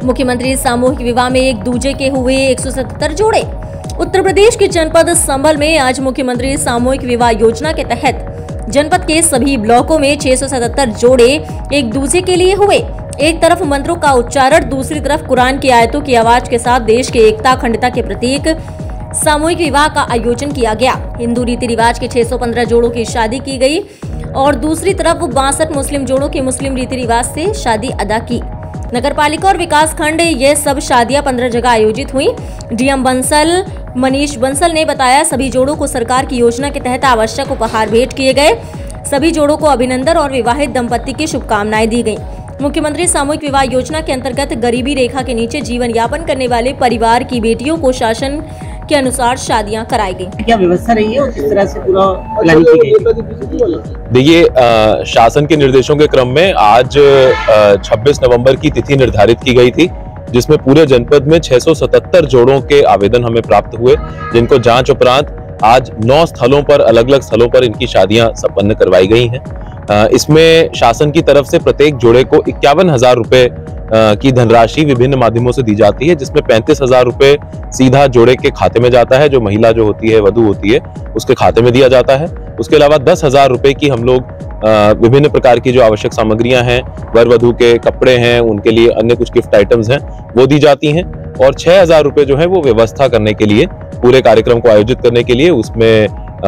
मुख्यमंत्री सामूहिक विवाह में एक दूजे के हुए 177 जोड़े। उत्तर प्रदेश के जनपद संभल में आज मुख्यमंत्री सामूहिक विवाह योजना के तहत जनपद के सभी ब्लॉकों में 677 जोड़े एक दूजे के लिए हुए। एक तरफ मंत्रों का उच्चारण, दूसरी तरफ कुरान की आयतों की आवाज के साथ देश के एकता अखंडता के प्रतीक सामूहिक विवाह का आयोजन किया गया। हिंदू रीति रिवाज के 615 जोड़ों की शादी की गई और दूसरी तरफ 62 मुस्लिम जोड़ों की मुस्लिम रीति रिवाज से शादी अदा की। नगरपालिका और विकास खंड ये सब शादियां 15 जगह आयोजित हुई। डीएम बंसल मनीष बंसल ने बताया, सभी जोड़ों को सरकार की योजना के तहत आवश्यक उपहार भेंट किए गए। सभी जोड़ों को अभिनंदन और विवाहित दंपति की शुभकामनाएं दी गई। मुख्यमंत्री सामूहिक विवाह योजना के अंतर्गत गरीबी रेखा के नीचे जीवन यापन करने वाले परिवार की बेटियों को शासन के अनुसार शादियां कराई गई। क्या व्यवस्था रही है और किस तरह से पूरा प्लानिंग की गई? देखिए, शासन के निर्देशों के क्रम में आज 26 नवंबर की तिथि निर्धारित की गई थी, जिसमें पूरे जनपद में 677 जोड़ों के आवेदन हमें प्राप्त हुए, जिनको जांच उपरांत आज 9 स्थलों पर, अलग अलग स्थलों पर इनकी शादियां संपन्न करवाई गई हैं। इसमें शासन की तरफ से प्रत्येक जोड़े को 51,000 रुपए की धनराशि विभिन्न माध्यमों से दी जाती है, जिसमें 35,000 रुपए सीधा जोड़े के खाते में जाता है, जो महिला जो होती है, वधू होती है, उसके खाते में दिया जाता है। उसके अलावा 10,000 रुपए की हम लोग विभिन्न प्रकार की जो आवश्यक सामग्रियां हैं, वर वधू के कपड़े हैं, उनके लिए अन्य कुछ गिफ्ट आइटम्स हैं, वो दी जाती हैं। और 6,000 रुपए जो है वो व्यवस्था करने के लिए, पूरे कार्यक्रम को आयोजित करने के लिए, उसमें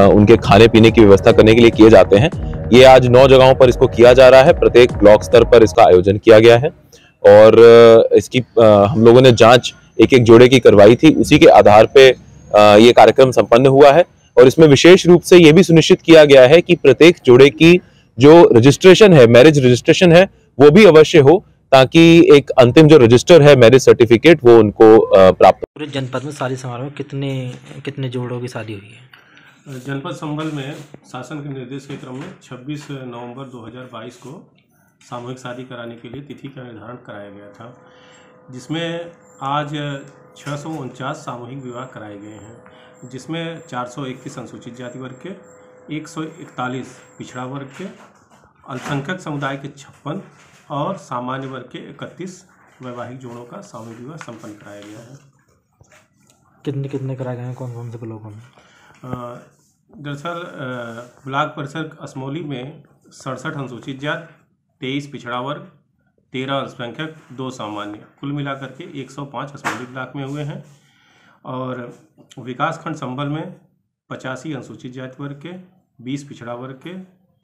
उनके खाने पीने की व्यवस्था करने के लिए किए जाते हैं। ये आज 9 जगहों पर इसको किया जा रहा है। प्रत्येक ब्लॉक स्तर पर इसका आयोजन किया गया है और इसकी हम लोगों ने जांच एक एक जोड़े की करवाई थी। उसी के आधार पे ये कार्यक्रम संपन्न हुआ है और इसमें विशेष रूप से ये भी सुनिश्चित किया गया है कि प्रत्येक जोड़े की जो रजिस्ट्रेशन है, मैरिज रजिस्ट्रेशन है, वो भी अवश्य हो, ताकि एक अंतिम जो रजिस्टर है, मैरिज सर्टिफिकेट, वो उनको प्राप्त हो। पूरे जनपद में शादी समारोह में कितने जोड़ों की शादी हुई है? जनपद संभल में शासन के निर्देश के क्रम में 26 नवंबर 2022 को सामूहिक शादी कराने के लिए तिथि का निर्धारण कराया गया था, जिसमें आज 649 सामूहिक विवाह कराए गए हैं, जिसमें 421 अनुसूचित जाति वर्ग के, 141 पिछड़ा वर्ग के, अल्पसंख्यक समुदाय के 56 और सामान्य वर्ग के 31 वैवाहिक जोड़ों का सामूहिक विवाह संपन्न कराया गया है। कितने कराए गए हैं, कौन कौन से ब्लॉकों में? दरअसल ब्लॉक परिषद असमौली में 67 अनुसूचित जाति, 23 पिछड़ा वर्ग, 13 अल्पसंख्यक, 2 सामान्य, कुल मिलाकर के 105 असमौली ब्लॉक में हुए हैं। और विकास खंड संभल में 85 अनुसूचित जाति वर्ग के, 20 पिछड़ा वर्ग के,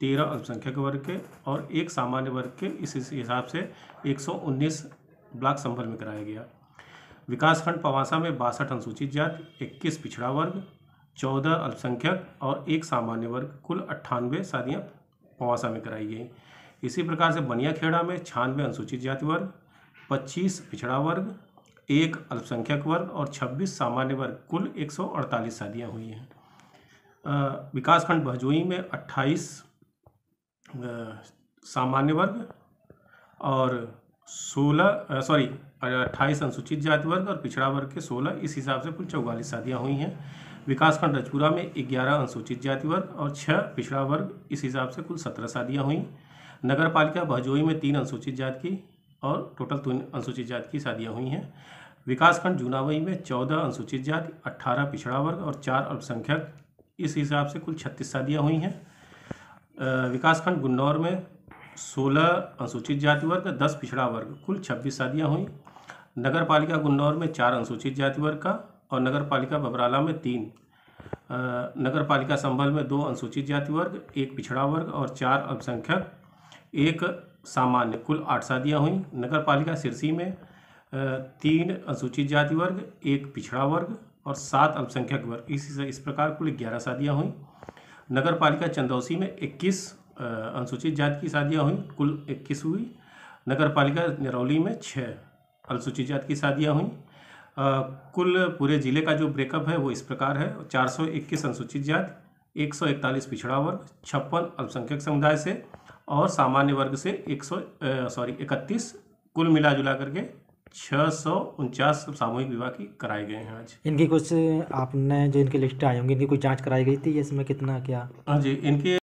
13 अल्पसंख्यक वर्ग के और 1 सामान्य वर्ग के, इस हिसाब से 119 ब्लॉक संभल में कराया गया। विकास खंड पवासा में 62 अनुसूचित जाति, 21 पिछड़ा वर्ग, 14 अल्पसंख्यक और 1 सामान्य वर्ग, कुल 98 शादियाँ पवासा में कराई गई। इसी प्रकार से बनियाखेड़ा में 96 अनुसूचित जाति वर्ग, 25 पिछड़ा वर्ग, 1 अल्पसंख्यक वर्ग और 26 सामान्य वर्ग, कुल 148 शादियाँ हुई हैं। विकासखंड भजोई में 28 सामान्य वर्ग और 28 अनुसूचित जाति वर्ग और पिछड़ा वर्ग के 16, इस हिसाब से कुल 44 शादियाँ हुई हैं। विकासखंड रजपुरा में 11 अनुसूचित जाति वर्ग और 6 पिछड़ा वर्ग, इस हिसाब से कुल 17 शादियाँ हुई। नगर पालिका भजोई में 3 अनुसूचित जाति की और टोटल 3 अनुसूचित जाति की शादियाँ हुई हैं। विकासखंड जूनावई में 14 अनुसूचित जाति, 18 पिछड़ा वर्ग और 4 अल्पसंख्यक, इस हिसाब से कुल 36 शादियाँ हुई हैं। विकासखंड गुन्नौर में 16 अनुसूचित जाति वर्ग, 10 पिछड़ा वर्ग, कुल 26 शादियाँ हुई। नगर पालिका गुन्नौर में 4 अनुसूचित जाति वर्ग का और नगर पालिका बबराला में 3, नगर पालिका संभल में 2 अनुसूचित जाति वर्ग, 1 पिछड़ा वर्ग और 4 अल्पसंख्यक, 1 सामान्य, कुल 8 शादियाँ हुई। नगर पालिका सिरसी में 3 अनुसूचित जाति वर्ग, 1 पिछड़ा वर्ग और 7 अल्पसंख्यक वर्ग, इस प्रकार कुल 11 शादियाँ हुई। नगर पालिका चंदौसी में 21 अनुसूचित जाति की शादियाँ हुई, कुल 21 हुई। नगर पालिका निरौली में 6 अनुसूचित जाति की शादियाँ हुई। कुल पूरे जिले का जो ब्रेकअप है वो इस प्रकार है: 421 अनुसूचित जाति, 141 पिछड़ा वर्ग, 56 अल्पसंख्यक समुदाय से और सामान्य वर्ग से 31, कुल मिला जुला करके 649 सामूहिक विवाह की कराए गए हैं आज। इनकी कुछ आपने जो इनकी लिस्ट आई होंगी, इनकी कुछ जांच कराई गई थी, इसमें कितना क्या? हाँ जी, इनकी